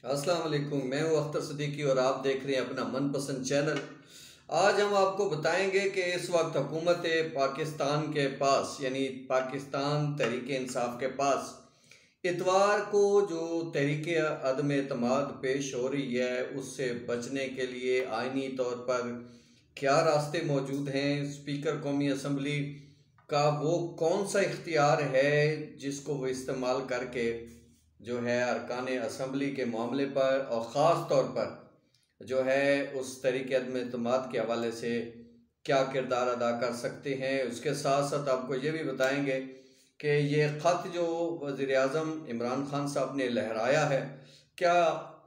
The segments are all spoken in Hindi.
अस्सलाम वालेकुम। मैं हूँ अख्तर सिद्दीकी और आप देख रहे हैं अपना मनपसंद चैनल। आज हम आपको बताएंगे कि इस वक्त हुकूमत पाकिस्तान के पास यानी पाकिस्तान तहरीक इंसाफ के पास इतवार को जो तहरीक अदम एतमाद पेश हो रही है उससे बचने के लिए आइनी तौर पर क्या रास्ते मौजूद हैं। स्पीकर कौमी असम्बली का वो कौन सा इख्तियार है जिसको वो इस्तेमाल करके जो है अरकान असम्बली के मामले पर और ख़ास तौर पर जो है उस तरीके अदम एतमाद के हवाले से क्या किरदार अदा कर सकते हैं। उसके साथ साथ आपको ये भी बताएंगे कि ये ख़त जो वज़ीर-ए-आज़म इमरान खान साहब ने लहराया है, क्या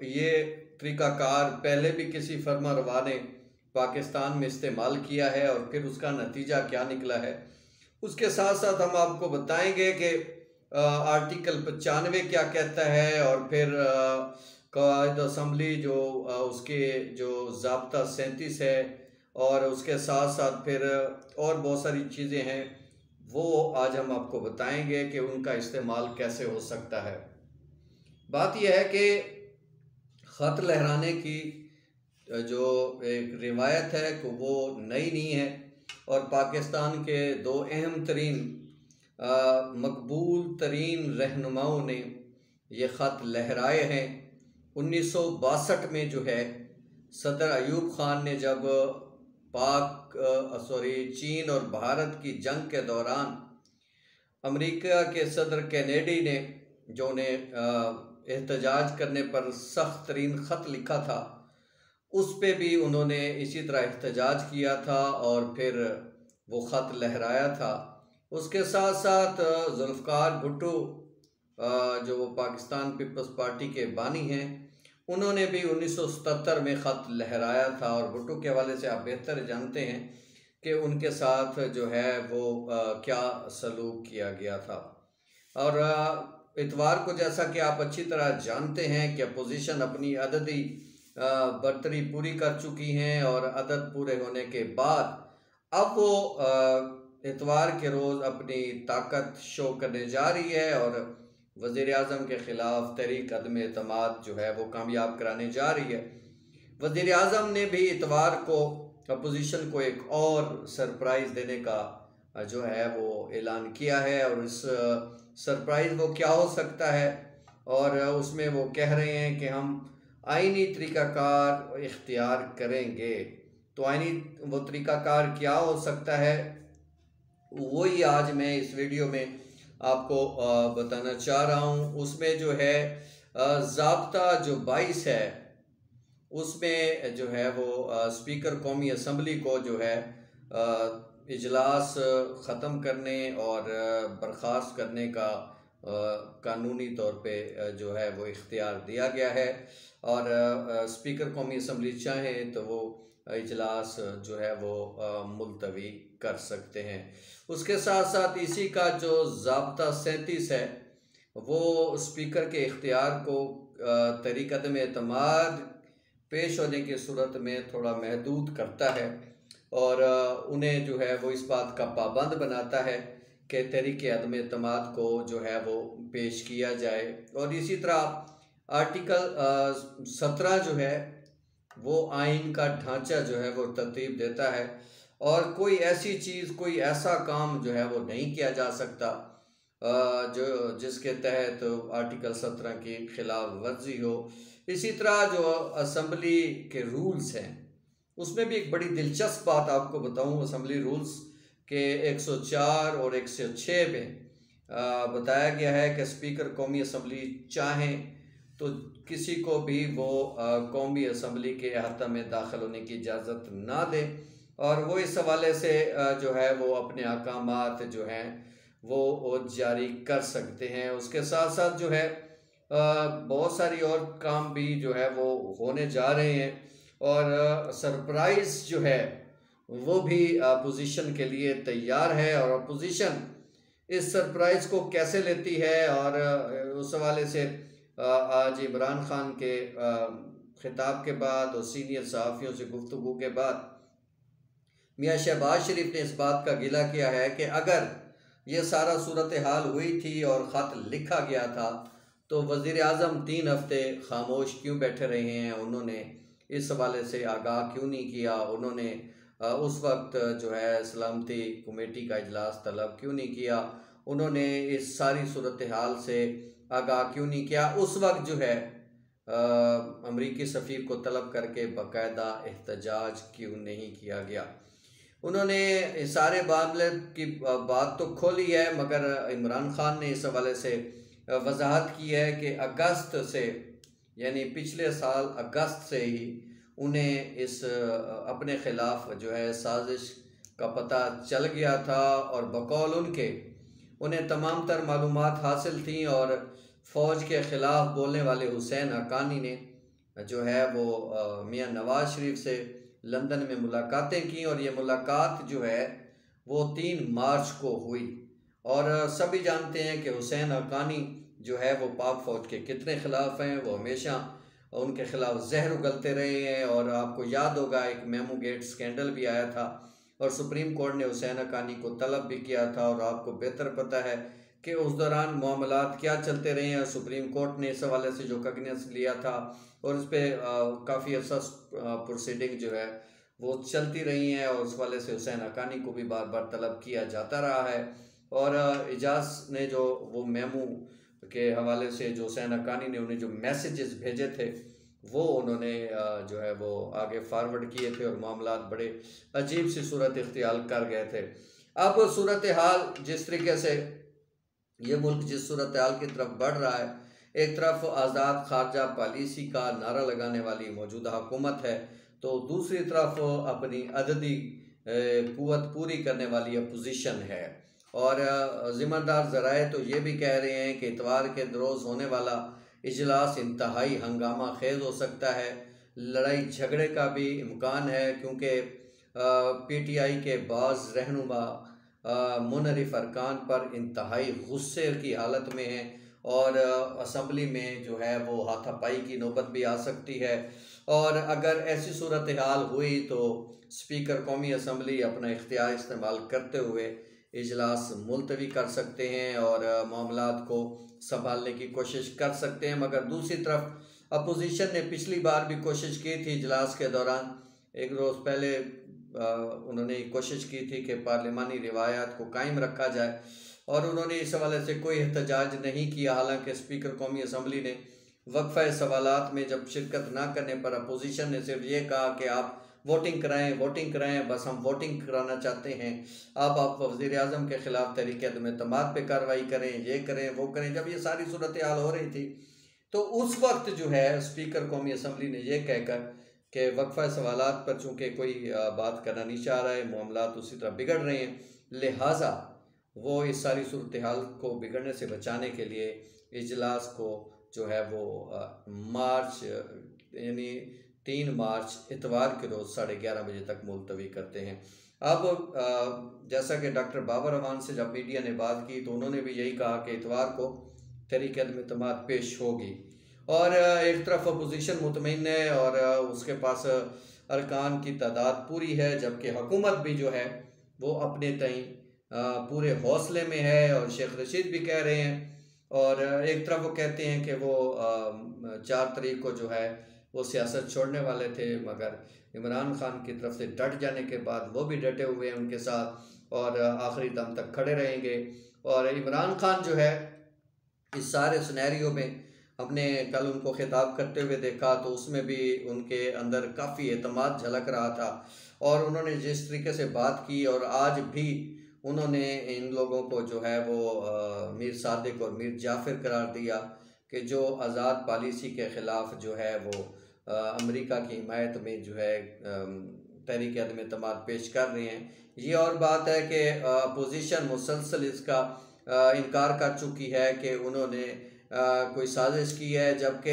ये तरीक़ाकार पहले भी किसी फर्मारवा ने पाकिस्तान में इस्तेमाल किया है और फिर उसका नतीजा क्या निकला है। उसके साथ साथ हम आपको बताएंगे कि आर्टिकल 95 क्या कहता है और फिर कायद असम्बली जो उसके जो ज़ाब्ता 37 है और उसके साथ साथ फिर और बहुत सारी चीज़ें हैं वो आज हम आपको बताएंगे कि उनका इस्तेमाल कैसे हो सकता है। बात यह है कि ख़त लहराने की जो एक रिवायत है कि वो नई नहीं है और पाकिस्तान के दो अहम तरीन मकबूल तरीन रहनुमाओं ने ये ख़त लहराए हैं। 1962 में जो है सदर अयूब ख़ान ने जब चीन और भारत की जंग के दौरान अमेरिका के सदर कैनेडी ने जो उन्हें एहतजाज करने पर सख्त तरीन ख़त लिखा था, उस पे भी उन्होंने इसी तरह एहतजाज किया था और फिर वो ख़त लहराया था। उसके साथ साथ जुल्फ़िकार भुट्टो जो पाकिस्तान पीपल्स पार्टी के बानी हैं, उन्होंने भी 1977 में ख़त लहराया था और भुट्टो के हवाले से आप बेहतर जानते हैं कि उनके साथ जो है वो क्या सलूक किया गया था। और इतवार को जैसा कि आप अच्छी तरह जानते हैं कि अपोजिशन अपनी अददी बर्तरी पूरी कर चुकी हैं और अदद पूरे होने के बाद अब वो इतवार के रोज़ अपनी ताकत शो करने जा रही है और वज़ीर-ए-आज़म के ख़िलाफ़ तहरीक अदम एतमाद जो है वो कामयाब कराने जा रही है। वज़ीर-ए-आज़म ने भी इतवार को अपोजिशन को एक और सरप्राइज़ देने का जो है वो ऐलान किया है और इस सरप्राइज़ वो क्या हो सकता है और उसमें वो कह रहे हैं कि हम आइनी तरीक़ाकार इख्तियार करेंगे। तो आइनी वो तरीक़ाकार क्या हो सकता है वही आज मैं इस वीडियो में आपको बताना चाह रहा हूँ। उसमें जो है ज़ाब्ता जो 22 है उसमें जो है वो स्पीकर कौमी असम्बली को जो है इजलास ख़त्म करने और बर्खास्त करने का कानूनी तौर पे जो है वो इख्तियार दिया गया है और स्पीकर कौमी असम्बली चाहें तो वो इजलास जो है वो मुलतवी कर सकते हैं। उसके साथ साथ इसी का जो ज़ाब्ता 37 है वो स्पीकर के इख्तियार को तहरीक अदम एतमाद पेश होने की सूरत में थोड़ा महदूद करता है और उन्हें जो है वो इस बात का पाबंद बनाता है कि तहरीक अदम एतमाद को जो है वो पेश किया जाए। और इसी तरह आर्टिकल 17 जो है वो आइन का ढांचा जो है वो तरतीब देता है और कोई ऐसी चीज़ कोई ऐसा काम जो है वो नहीं किया जा सकता जो जिसके तहत आर्टिकल 17 की खिलाफ वर्जी हो। इसी तरह जो असम्बली के रूल्स हैं उसमें भी एक बड़ी दिलचस्प बात आपको बताऊं। असम्बली रूल्स के 104 और 106 में बताया गया है कि स्पीकर कौमी असम्बली चाहें तो किसी को भी वो कौमी असम्बली के अहाता में दाखिल होने की इजाज़त ना दे और वो इस हवाले से जो है वो अपने अहकामात जो हैं वो जारी कर सकते हैं। उसके साथ साथ जो है बहुत सारी और काम भी जो है वो होने जा रहे हैं और सरप्राइज़ जो है वो भी अपोजिशन के लिए तैयार है और अपोजिशन इस सरप्राइज़ को कैसे लेती है और उस हवाले से आज इमरान खान के खिताब के बाद और सीनियर सहाफ़ियों से गुफ्तगू के बाद मियाँ शहबाज शरीफ ने इस बात का गिला किया है कि अगर ये सारा सूरत हाल हुई थी और ख़त लिखा गया था तो वज़ीर आज़म 3 हफ्ते खामोश क्यों बैठे रहे हैं, उन्होंने इस हवाले से आगाह क्यों नहीं किया, उन्होंने उस वक्त जो है सलामती कमेटी का इजलास तलब क्यों नहीं किया, उन्होंने इस सारी सूरत हाल से आगाह क्यों नहीं किया, उस वक्त जो है अमरीकी सफ़ीर को तलब करके बाकायदा एहतजाज क्यों नहीं किया गया। उन्होंने सारे मामले की बात तो खोली है, मगर इमरान खान ने इस हवाले से वजाहत की है कि अगस्त से, यानी पिछले साल अगस्त से ही उन्हें इस अपने ख़िलाफ़ जो है साजिश का पता चल गया था और बकौल उनके उन्हें तमाम तर मालूमात हासिल थी और फ़ौज के ख़िलाफ़ बोलने वाले हुसैन हक्कानी ने जो है वो मियां नवाज़ शरीफ से लंदन में मुलाकातें की और ये मुलाकात जो है वो 3 मार्च को हुई। और सभी जानते हैं कि हुसैन हक्कानी जो है वो पाक फ़ौज के कितने ख़िलाफ़ हैं, वो हमेशा उनके ख़िलाफ़ जहर उगलते रहे हैं। और आपको याद होगा एक मेमो गेट स्कैंडल भी आया था और सुप्रीम कोर्ट ने हुसैन हक्कानी को तलब भी किया था और आपको बेहतर पता है कि उस दौरान मामलात क्या चलते रहे हैं। सुप्रीम कोर्ट ने इस हवाले से जो कॉग्निज़ेंस लिया था और उस पर काफ़ी अर्सा प्रोसीडिंग जो है वो चलती रही हैं और उस वाले से हुसैन हक्कानी को भी बार बार तलब किया जाता रहा है। और इजाज़ ने जो वो मेमो के हवाले से जो हुसैन हक्कानी ने उन्हें जो मैसेजेस भेजे थे वो उन्होंने जो है वो आगे फारवर्ड किए थे और मामलात बड़े अजीब सी सूरत इख्तियार कर गए थे। अब सूरत हाल जिस तरीके से ये मुल्क जिस सूरत हाल की तरफ बढ़ रहा है, एक तरफ आज़ाद खारजा पॉलिसी का नारा लगाने वाली मौजूदा हुकूमत है, तो दूसरी तरफ अपनी अददी कुव्वत पूरी करने वाली अपोजिशन है। और ज़िम्मेदार ज़राए तो ये भी कह रहे हैं कि इतवार के रोज़ होने वाला इजलास इंतहाई हंगामा खेज हो सकता है, लड़ाई झगड़े का भी इम्कान है, क्योंकि PTI के बाज़ रहनुमा मुनरिफ अरकान पर इंतहाई गुस्से की हालत में हैं और असम्बली में जो है वो हाथापाई की नौबत भी आ सकती है। और अगर ऐसी सूरत हाल हुई तो स्पीकर कौमी असम्बली अपना इख्तियार इस्तेमाल करते हुए इजलास मुलतवी कर सकते हैं और मामलात को संभालने की कोशिश कर सकते हैं। मगर दूसरी तरफ अपोजिशन ने पिछली बार भी कोशिश की थी इजलास के दौरान, एक रोज़ पहले उन्होंने कोशिश की थी कि पार्लिमानी रिवायात को कायम रखा जाए और उन्होंने इस हवाले से कोई एहतजाज नहीं किया। हालांकि स्पीकर कौमी असम्बली ने वक्फा सवालात में जब शिरकत ना करने पर अपोजिशन ने सिर्फ ये कहा कि आप वोटिंग कराएं, बस हम वोटिंग कराना चाहते हैं, अब आप वज़ीर आज़म के ख़िलाफ़ तहरीक अदम एतमाद पे कार्रवाई करें, ये करें वो करें। जब ये सारी सूरत हाल हो रही थी तो उस वक्त जो है स्पीकर कौमी असम्बली ने यह कहकर कि वक्फा सवालात पर चूँकि कोई बात करना नहीं चाह रहा है, मामलात उसी तरह बिगड़ रहे हैं, लिहाजा वो इस सारी सूरत हाल को बिगड़ने से बचाने के लिए इजलास को जो है वो मार्च यानी 3 मार्च इतवार के रोज़ 11:30 बजे तक मुलतवी करते हैं। अब जैसा कि डॉक्टर बाबर अवान से जब मीडिया ने बात की तो उन्होंने भी यही कहा कि इतवार को तहरीक अदम एतमाद पेश होगी और एक तरफ अपोजिशन मुतमईन है और उसके पास अरकान की तादाद पूरी है, जबकि हुकूमत भी जो है वो अपने तई पूरे हौसले में है। और शेख रशीद भी कह रहे हैं और एक तरफ वो कहते हैं कि वो 4 तारीख को जो है वो सियासत छोड़ने वाले थे, मगर इमरान खान की तरफ से डट जाने के बाद वो भी डटे हुए हैं उनके साथ और आखिरी दम तक खड़े रहेंगे। और इमरान खान जो है इस सारे सिनेरियो में हमने कल उनको खिताब करते हुए देखा तो उसमें भी उनके अंदर काफ़ी एतमाद झलक रहा था और उन्होंने जिस तरीके से बात की और आज भी उन्होंने इन लोगों को जो है वो मीर सादिक और मीर जाफ़िर करार दिया कि जो आज़ाद पॉलिसी के ख़िलाफ़ जो है वो अमेरिका की हिमायत में जो है तहरीक अदम एतमाद पेश कर रहे हैं। ये और बात है कि अपोजिशन मुसलसल इसका इनकार कर चुकी है कि उन्होंने कोई साजिश की है, जबकि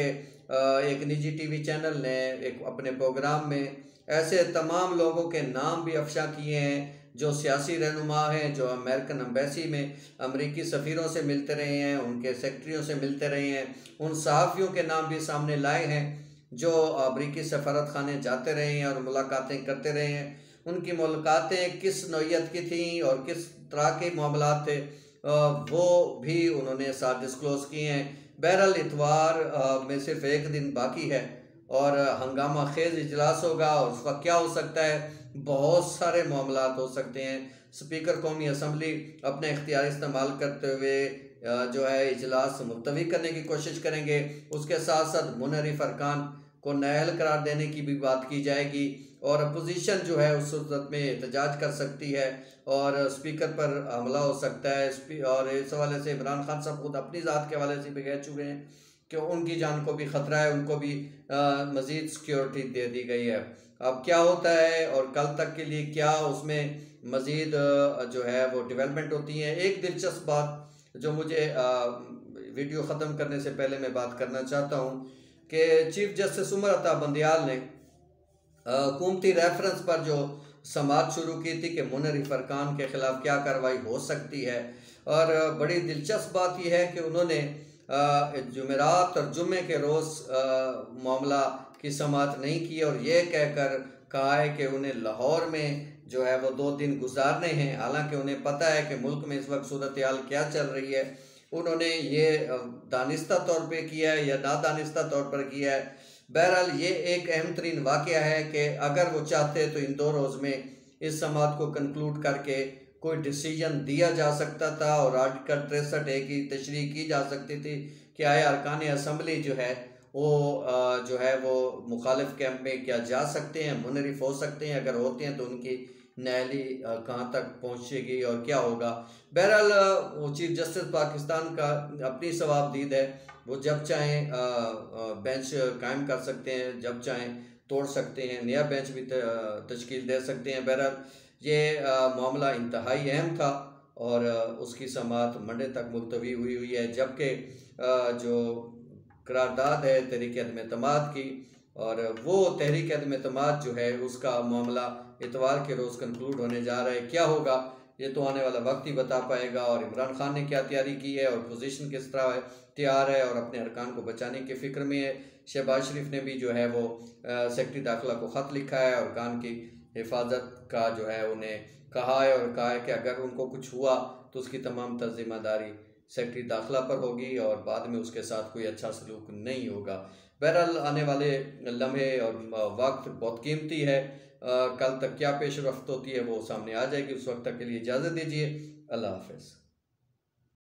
एक निजी टीवी चैनल ने एक अपने प्रोग्राम में ऐसे तमाम लोगों के नाम भी अफशा किए हैं जो सियासी रहनुमा हैं, जो अमेरिकन एम्बेसी में अमेरिकी सफ़ीरों से मिलते रहे हैं, उनके सेक्रेटरियों से मिलते रहे हैं, उन सहाफ़ियों के नाम भी सामने लाए हैं जो अमेरिकी सफारत खाने जाते रहे हैं और मुलाकातें करते रहे हैं। उनकी मुलाकातें किस नौइयत की थी और किस तरह के मामलात थे वो भी उन्होंने साथ डिस्क्लोज़ किए हैं। बहरहाल इतवार में सिर्फ एक दिन बाकी है और हंगामा खेज इजलास होगा और उसका क्या हो सकता है, बहुत सारे मामलात हो सकते हैं। स्पीकर कौमी असम्बली अपने इख्तियार इस्तेमाल करते हुए जो है इजलास मुलतवी करने की कोशिश करेंगे। उसके साथ साथ मुनहरिफ अरकान को नाअहल करार देने की भी बात की जाएगी और अपोजिशन जो है उस सूरत में एहतजाज कर सकती है और स्पीकर पर हमला हो सकता है। और इस हवाले से इमरान खान साहब खुद अपनी ज़ात के हवाले से भी कह चुके हैं कि उनकी जान को भी ख़तरा है, उनको भी मज़ीद सिक्योरिटी दे दी गई है। अब क्या होता है और कल तक के लिए क्या उसमें मज़ीद जो है वो डेवलपमेंट होती हैं। एक दिलचस्प बात जो मुझे वीडियो ख़त्म करने से पहले मैं बात करना चाहता हूँ कि चीफ जस्टिस उमर अता बंदियाल ने हुकूमती रेफरेंस पर जो समात शुरू की थी कि मुनहरिफ अरकान के ख़िलाफ़ क्या कार्रवाई हो सकती है। और बड़ी दिलचस्प बात यह है कि उन्होंने जुमेरात और जुम्मे के रोज़ मामला की समात नहीं की और ये कहकर कहा है कि उन्हें लाहौर में जो है वो 2 दिन गुजारने हैं, हालांकि उन्हें पता है कि मुल्क में इस वक्त सूरत हाल क्या चल रही है। उन्होंने ये दानिस्ता तौर पे किया है या नादानिस्ता तौर पर किया है। बहरहाल ये एक अहम तरीन वाक़या है कि अगर वो चाहते तो इन 2 रोज़ में इस समात को कंक्लूड करके कोई डिसीजन दिया जा सकता था और आर्टिकल 63A की तशरीह की जा सकती थी कि आया अरकान असम्बली जो है वो मुखालिफ कैंप में क्या जा सकते हैं, मुनहरिफ हो सकते हैं, अगर होते हैं तो उनकी न्यायाली कहाँ तक पहुँचेगी और क्या होगा। बहरहाल वो चीफ जस्टिस पाकिस्तान का अपनी सवाबदीद है, वो जब चाहें बेंच कायम कर सकते हैं, जब चाहें तोड़ सकते हैं, नया बेंच भी तश्कील दे सकते हैं। बहरहाल ये मामला इंतहाई अहम था और उसकी समात मंडे तक मुलतवी हुई है, जबकि जो करारदाद है तहरीक अदम एतमाद की और वो तहरीक अदम एतमाद जो है उसका मामला इतवार के रोज़ कंक्लूड होने जा रहा है। क्या होगा ये तो आने वाला वक्त ही बता पाएगा और इमरान खान ने क्या तैयारी की है और पोजीशन किस तरह है, तैयार है और अपने अरकान को बचाने की फ़िक्र में है। शहबाज शरीफ ने भी जो है वो सेक्रेटरी दाखिला को ख़त लिखा है और अरकान की हिफाजत का जो है उन्हें कहा है और कहा है कि अगर उनको कुछ हुआ तो उसकी तमाम तर जिम्मेदारी सेक्रेटरी दाखिला पर होगी और बाद में उसके साथ कोई अच्छा सलूक नहीं होगा। बहरहाल आने वाले लम्हे और वक्त बहुत कीमती है, कल तक क्या पेश रफ्त होती है वो सामने आ जाएगी। उस वक्त तक के लिए इजाज़त दीजिए। अल्लाह हाफ़िज़।